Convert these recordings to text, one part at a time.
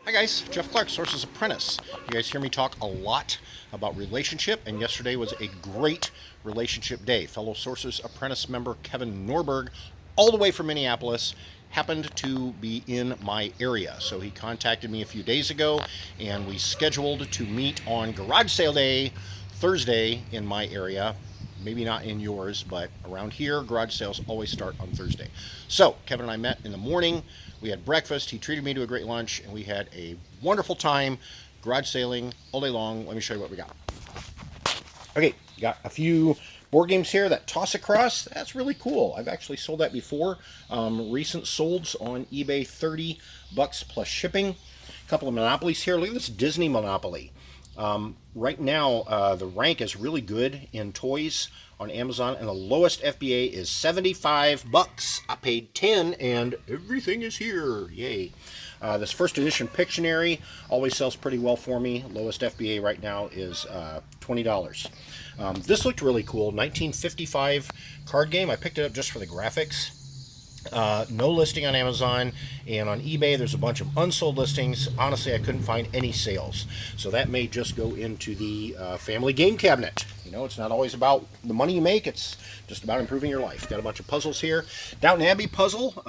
Hi guys, Jeff Clark, Sources Apprentice. You guys hear me talk a lot about relationship, and yesterday was a great relationship day. Fellow Sources Apprentice member Kevin Norberg, all the way from Minneapolis, happened to be in my area. So he contacted me a few days ago, and we scheduled to meet on garage sale day, Thursday, in my area. Maybe not in yours, but around here, garage sales always start on Thursday. So Kevin and I met in the morning. We had breakfast. He treated me to a great lunch, and we had a wonderful time garage sailing all day long. Let me show you what we got. Okay, got a few board games here that toss across. That's really cool. I've actually sold that before. Recent solds on eBay, $30 plus shipping. A couple of Monopolies here. Look at this Disney Monopoly. Right now, the rank is really good in toys on Amazon, and the lowest FBA is $75. I paid 10, and everything is here. Yay! This first edition Pictionary always sells pretty well for me. Lowest FBA right now is $20. This looked really cool. 1955 card game. I picked it up just for the graphics. No listing on Amazon, and on eBay there's a bunch of unsold listings. Honestly, I couldn't find any sales, so that may just go into the family game cabinet. You know, it's not always about the money you make, it's just about improving your life. Got a bunch of puzzles here. Downton Abbey puzzle.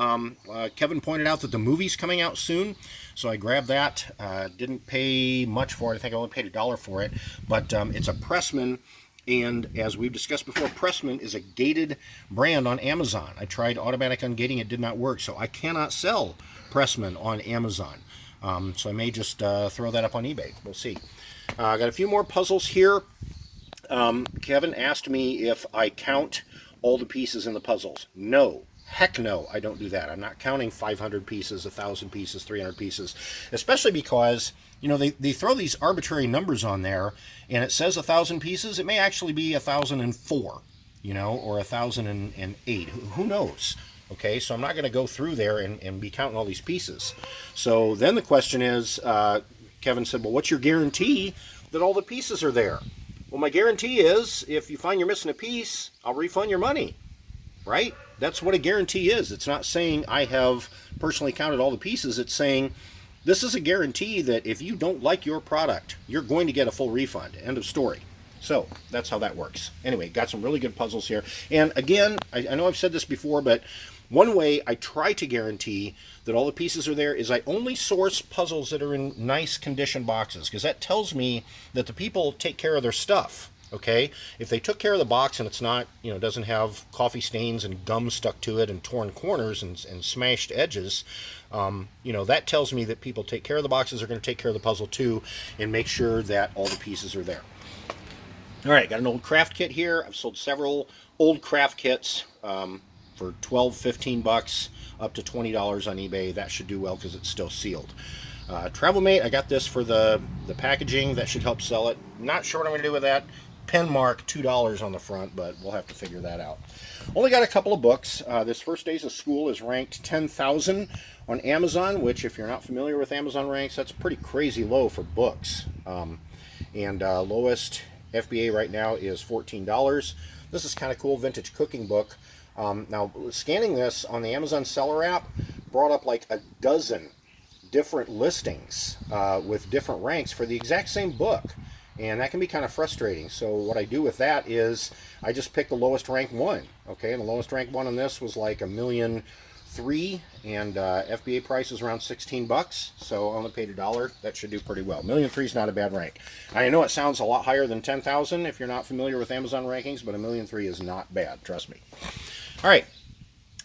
Kevin pointed out that the movie's coming out soon, so I grabbed that. Didn't pay much for it. I think I only paid $1 for it, but it's a Pressman. And as we've discussed before, Pressman is a gated brand on Amazon. I tried automatic ungating, it did not work, so I cannot sell Pressman on Amazon. So I may just throw that up on eBay. We'll see. I got a few more puzzles here. Kevin asked me if I count all the pieces in the puzzles. No. Heck no, I don't do that. I'm not counting 500 pieces, 1,000 pieces, 300 pieces, especially because, you know, they throw these arbitrary numbers on there, and it says 1,000 pieces. It may actually be 1,004, you know, or 1,008. Who knows? Okay, so I'm not going to go through there and be counting all these pieces. So then the question is, Kevin said, well, what's your guarantee that all the pieces are there? Well, my guarantee is if you find you're missing a piece, I'll refund your money. Right? That's what a guarantee is. It's not saying I have personally counted all the pieces. It's saying this is a guarantee that if you don't like your product, you're going to get a full refund. End of story. So that's how that works. Anyway, got some really good puzzles here. And again, I know I've said this before, but one way I try to guarantee that all the pieces are there is I only source puzzles that are in nice condition boxes, because that tells me that the people take care of their stuff. Okay, if they took care of the box and it's not, you know, doesn't have coffee stains and gum stuck to it and torn corners and smashed edges, you know, that tells me that people take care of the boxes, are going to take care of the puzzle too, and make sure that all the pieces are there. All right, got an old craft kit here. I've sold several old craft kits for 12, 15 bucks, up to $20 on eBay. That should do well because it's still sealed. Travelmate, I got this for the packaging. That should help sell it. Not sure what I'm going to do with that. Pen mark, $2 on the front, but we'll have to figure that out. Only got a couple of books. This First Days of School is ranked 10,000 on Amazon, which if you're not familiar with Amazon ranks, that's pretty crazy low for books. And lowest FBA right now is $14. This is kind of cool, vintage cooking book. Now, scanning this on the Amazon seller app brought up like a dozen different listings with different ranks for the exact same book. And that can be kind of frustrating. So what I do with that is I just pick the lowest ranked one. Okay, and the lowest ranked one on this was like $1,000,003, and FBA price is around 16 bucks. So I only paid $1. That should do pretty well. $1,000,003 is not a bad rank. I know it sounds a lot higher than 10,000 if you're not familiar with Amazon rankings, but $1,000,003 is not bad. Trust me. All right.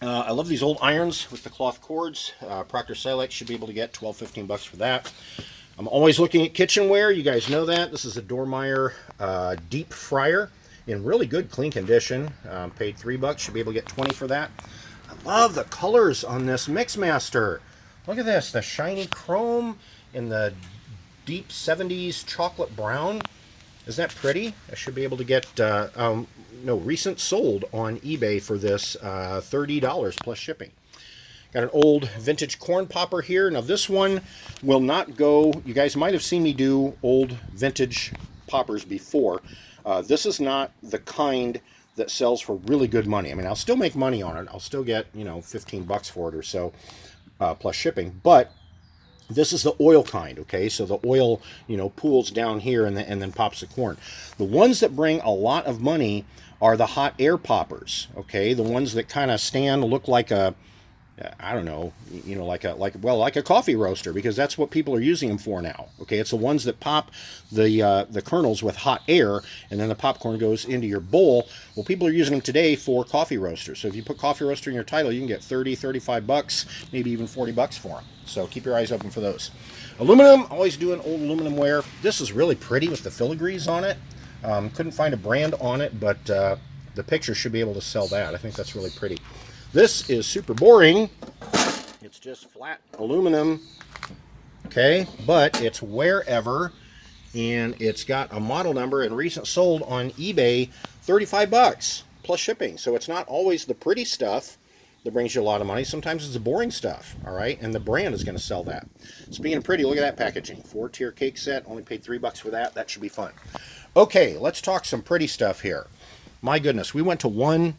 I love these old irons with the cloth cords. Proctor Silex should be able to get 12, 15 bucks for that. I'm always looking at kitchenware. You guys know that. This is a Dormeyer deep fryer in really good, clean condition. Paid 3 bucks. Should be able to get 20 for that. I love the colors on this Mixmaster. Look at this. The shiny chrome and the deep 70s chocolate brown. Isn't that pretty? I should be able to get, recent sold on eBay for this $30 plus shipping. Got an old vintage corn popper here. Now this one will not go, you guys might have seen me do old vintage poppers before. This is not the kind that sells for really good money. I mean, I'll still make money on it. I'll still get, 15 bucks for it or so, plus shipping. But This is the oil kind, okay? So the oil, pools down here and then pops the corn. The ones that bring a lot of money are the hot air poppers, okay? The ones that kind of look like a, I don't know, like a coffee roaster, because that's what people are using them for now. Okay, it's the ones that pop the kernels with hot air, and then the popcorn goes into your bowl. Well, people are using them today for coffee roasters. So if you put coffee roaster in your title, you can get 30, 35 bucks, maybe even 40 bucks for them. So keep your eyes open for those. Aluminum, always doing old aluminum ware. This is really pretty with the filigrees on it. Couldn't find a brand on it, but the picture should be able to sell that. I think that's really pretty. This is super boring. It's just flat aluminum, okay? But it's wherever, and it's got a model number and recent sold on eBay, 35 bucks plus shipping. So it's not always the pretty stuff that brings you a lot of money. Sometimes it's the boring stuff, all right? And the brand is going to sell that. Speaking of pretty, look at that packaging. 4-tier cake set, only paid $3 for that. That should be fun. Okay, let's talk some pretty stuff here. My goodness, we went to one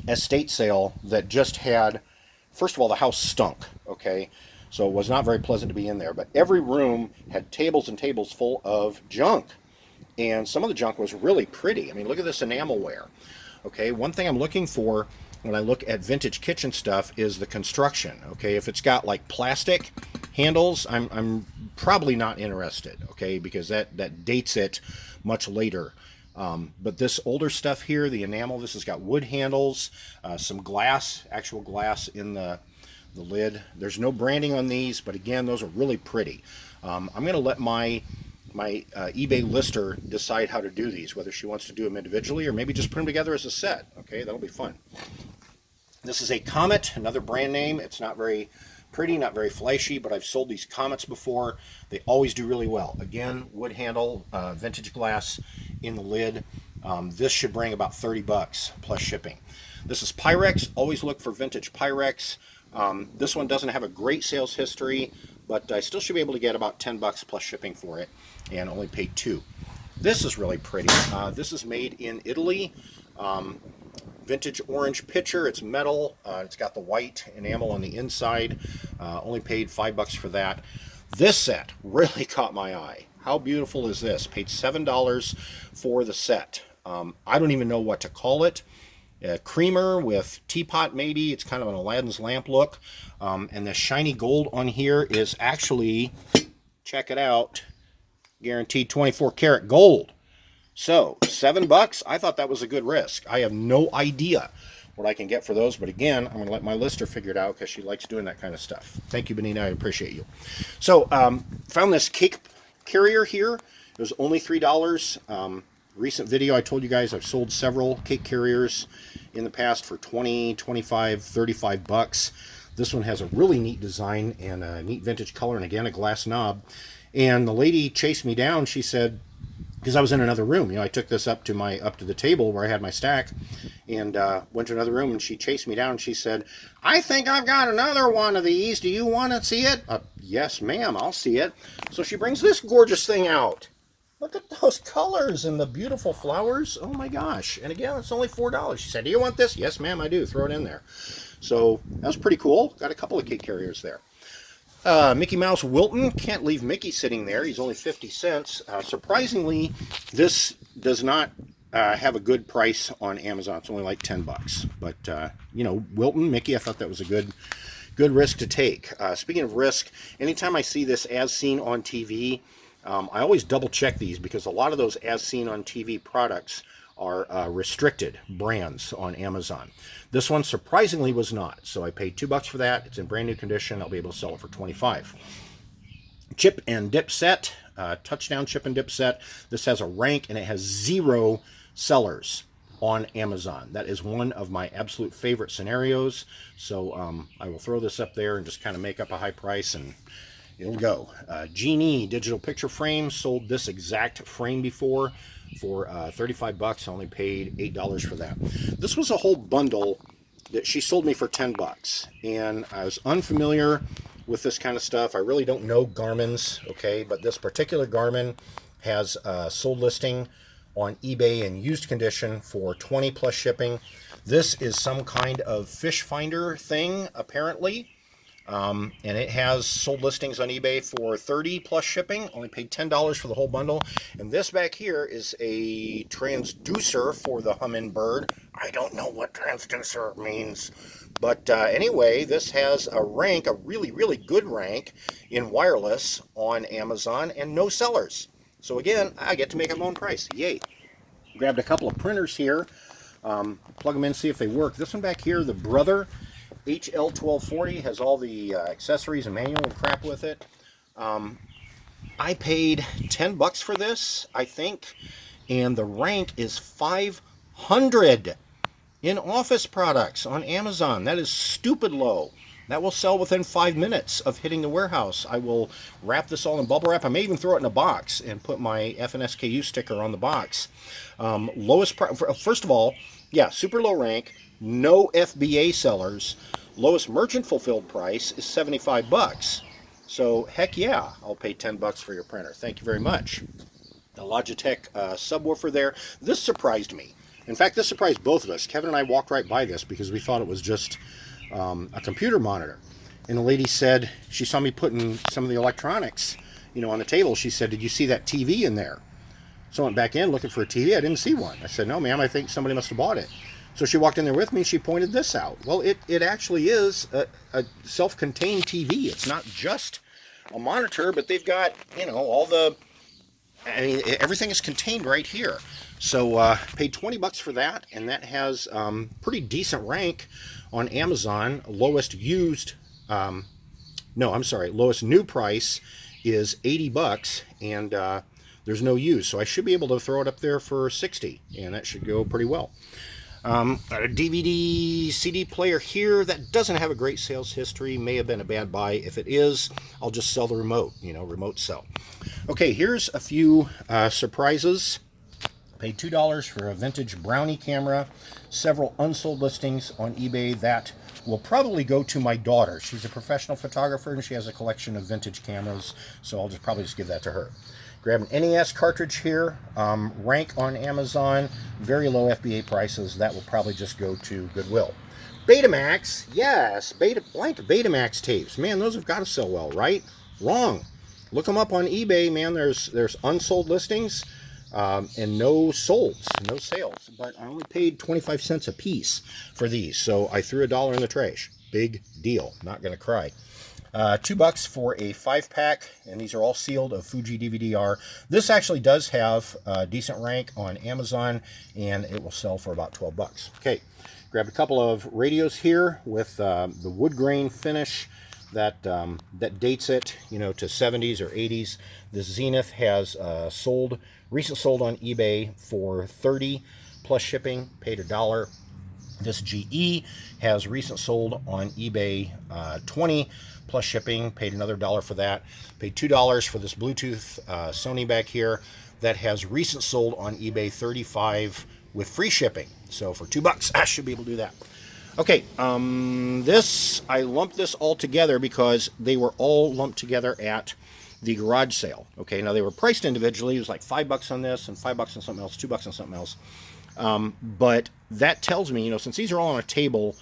estate sale that just had, first of all, the house stunk, okay? So it was not very pleasant to be in there, but every room had tables and tables full of junk, and some of the junk was really pretty. I mean, look at this enamelware, okay? One thing I'm looking for when I look at vintage kitchen stuff is the construction, okay? If it's got like plastic handles, I'm probably not interested, okay? Because that dates it much later. But this older stuff here, the enamel, this has got wood handles, some glass, actual glass in the lid. There's no branding on these, but again, those are really pretty. I'm going to let my eBay lister decide how to do these, whether she wants to do them individually or maybe just put them together as a set. Okay, that'll be fun. This is a Comet, another brand name. It's not very pretty, not very flashy, but I've sold these Comets before. They always do really well. Again, wood handle, vintage glass in the lid. This should bring about 30 bucks plus shipping. This is Pyrex. Always look for vintage Pyrex. This one doesn't have a great sales history, but I still should be able to get about 10 bucks plus shipping for it, and only paid $2. This is really pretty. This is made in Italy. Vintage orange pitcher. It's metal. It's got the white enamel on the inside. Only paid $5 for that. This set really caught my eye. How beautiful is this? Paid $7 for the set. I don't even know what to call it. Creamer with teapot maybe. It's kind of an Aladdin's lamp look. And the shiny gold on here is actually, check it out, guaranteed 24 karat gold. So, $7, I thought that was a good risk. I have no idea what I can get for those, but again, I'm going to let my lister figure it out because she likes doing that kind of stuff. Thank you, Benina, I appreciate you. So, found this cake carrier here. It was only $3. Recent video, I told you guys I've sold several cake carriers in the past for 20, 25, 35 bucks. This one has a really neat design and a neat vintage color, and again, a glass knob. And the lady chased me down. She said, because I was in another room, I took this up to the table where I had my stack, and went to another room, and she chased me down, and she said, I think I've got another one of these. Do you want to see it? Yes, ma'am, I'll see it. So she brings this gorgeous thing out. Look at those colors and the beautiful flowers. Oh my gosh. And again, it's only $4. She said, do you want this? Yes, ma'am, I do. Throw it in there. So that was pretty cool. Got a couple of cake carriers there. Mickey Mouse Wilton. Can't leave Mickey sitting there. He's only 50 cents. Surprisingly, this does not have a good price on Amazon. It's only like 10 bucks. But, Wilton, Mickey, I thought that was a good risk to take. Speaking of risk, anytime I see this as seen on TV, I always double check these because a lot of those as seen on TV products are restricted brands on Amazon. This one surprisingly was not, so I paid $2 for that. It's in brand new condition. I'll be able to sell it for $25. Chip and dip set, touchdown chip and dip set. This has a rank and it has 0 sellers on Amazon. That is one of my absolute favorite scenarios. So I will throw this up there and just kind of make up a high price and it'll go. Genie digital picture frame. Sold this exact frame before for 35 bucks. I only paid $8 for that. This was a whole bundle that she sold me for 10 bucks, and I was unfamiliar with this kind of stuff. I really don't know Garmin's, okay, but this particular Garmin has a sold listing on eBay in used condition for 20 plus shipping. This is some kind of fish finder thing, apparently. And it has sold listings on eBay for $30 plus shipping. Only paid $10 for the whole bundle. And this back here is a transducer for the Humminbird. I don't know what transducer means. But anyway, this has a rank, a really, really good rank in wireless on Amazon, and no sellers. So again, I get to make up my own price. Yay. Grabbed a couple of printers here. Plug them in, see if they work. This one back here, the Brother HL1240, has all the accessories and manual and crap with it. I paid 10 bucks for this, I think, and the rank is 500 in office products on Amazon. That is stupid low. That will sell within 5 minutes of hitting the warehouse. I will wrap this all in bubble wrap. I may even throw it in a box and put my FNSKU sticker on the box. Lowest price, first of all, yeah, super low rank, no FBA sellers. Lowest merchant fulfilled price is 75 bucks. So heck yeah, I'll pay 10 bucks for your printer. Thank you very much. The Logitech subwoofer there. This surprised me. In fact, this surprised both of us. Kevin and I walked right by this because we thought it was just a computer monitor. And the lady said, she saw me putting some of the electronics, on the table. She said, "Did you see that TV in there?" So I went back in looking for a TV. I didn't see one. I said, "No, ma'am, I think somebody must have bought it." So she walked in there with me. She pointed this out. Well, it actually is a self-contained TV. It's not just a monitor, but they've got, all the, everything is contained right here. So paid 20 bucks for that, and that has pretty decent rank on Amazon. Lowest new price is 80 bucks, and there's no used. So I should be able to throw it up there for 60, and that should go pretty well. A DVD CD player here that doesn't have a great sales history. May have been a bad buy. If it is, I'll just sell the remote, remote sell. Okay, here's a few surprises. Paid $2 for a vintage Brownie camera. Several unsold listings on eBay that will probably go to my daughter. She's a professional photographer and she has a collection of vintage cameras, so I'll probably just give that to her. Grab an NES cartridge here, rank on Amazon, very low FBA prices. That will probably just go to Goodwill. Betamax, yes, Betamax tapes. Man, those have got to sell well, right? Wrong. Look them up on eBay, man. There's unsold listings and no sales. But I only paid 25 cents a piece for these, so I threw $1 in the trash. Big deal. Not gonna cry. $2 for a 5-pack, and these are all sealed, of Fuji DVD-R. This actually does have a decent rank on Amazon, and it will sell for about 12 bucks. Okay, grabbed a couple of radios here with the wood grain finish that dates it, to 70s or 80s. This Zenith has recent sold on eBay for 30 plus shipping, paid $1. This GE has recent sold on eBay 20 plus shipping, paid another $1 for that. Paid $2 for this Bluetooth Sony back here that has recent sold on eBay 35 with free shipping. So for $2, I should be able to do that. Okay, I lumped this all together because they were all lumped together at the garage sale. Okay, now they were priced individually. It was like $5 on this and $5 on something else, $2 on something else. But that tells me, since these are all on a table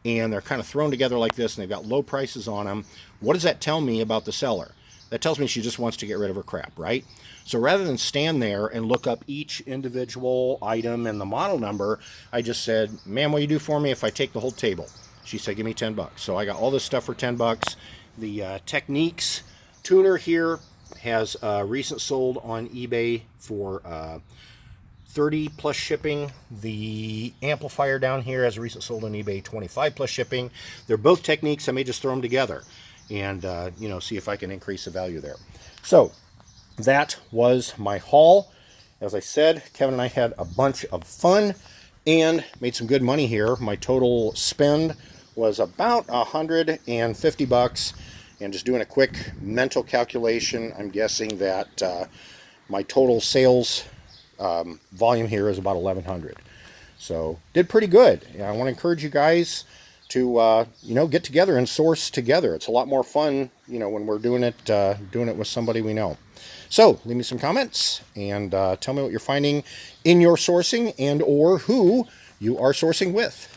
and they're kind of thrown together like this and they've got low prices on them, what does that tell me about the seller? That tells me she just wants to get rid of her crap, right? So rather than stand there and look up each individual item and the model number, I just said, "Ma'am, what do you do for me if I take the whole table?" She said, "Give me 10 bucks. So I got all this stuff for 10 bucks. The Techniques tuner here has recent sold on eBay for 30 plus shipping. The amplifier down here has recent sold on eBay 25 plus shipping. They're both Techniques. I may just throw them together and see if I can increase the value there. So that was my haul. As I said, Kevin and I had a bunch of fun and made some good money here. My total spend was about 150 bucks. And just doing a quick mental calculation, I'm guessing that my total sales volume here is about 1,100. So did pretty good. I want to encourage you guys to get together and source together. It's a lot more fun, when we're doing it with somebody we know. So leave me some comments and tell me what you're finding in your sourcing and or who you are sourcing with.